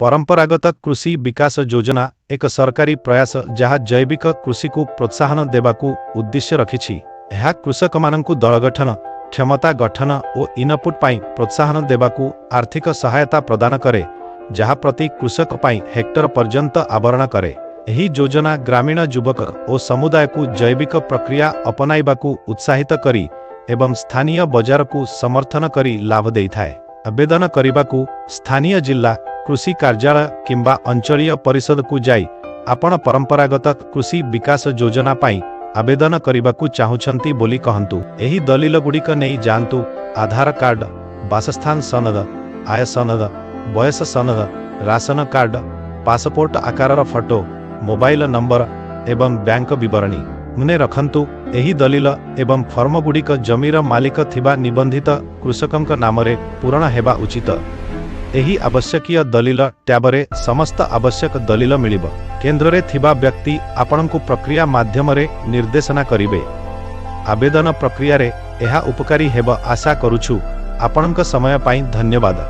परंपरागत कृषि विकास योजना एक सरकारी प्रयास जहाँ जैविक कृषि को प्रोत्साहन देबाकू उद्देश्य रखिछि। यह कृषक मानकू दल गठन, क्षमता गठन और इनपुट पाई प्रोत्साहन देबाकू आर्थिक सहायता प्रदान करे, जहाँ प्रति कृषक पाई हेक्टर पर्यंत आवरण करे। यही योजना ग्रामीण युवक और समुदाय को जैविक प्रक्रिया अपनाइबाकू उत्साहित करी एवं स्थानीय बजार को समर्थन करी लाभ देइथाय। आवेदन करिबाकू स्थानीय जिला कृषि कार्यालय किंबा अंचलीय परिषद को जाई आपण परंपरागत कृषि विकास योजना पाई आवेदन करिबाकू चाहुछंती बोली कहंतु। एही दलील गुड़िक नहीं जानतु आधार कार्ड, बासस्थान सनद, आय सनद, बयस सनद, राशन कार्ड, पासपोर्ट आकार फोटो, मोबाइल नंबर एवं बैंक विवरणी मने रखंतु। एही दलील एवं फॉर्म गुड़िक जमीर मालिक थिबा निबंधित कृषकंक नामरे पूरण हेबा उचित। एही आवश्यकीय दलील ट्याबरे समस्त आवश्यक दलील मिलिब। केंद्र रे थिबा व्यक्ति आपणकु प्रक्रिया माध्यमरे निर्देशना करिवे। आवेदन प्रक्रिया रे एहा उपकारी हेब आशा करूछु। आपणक समय पाई धन्यवाद।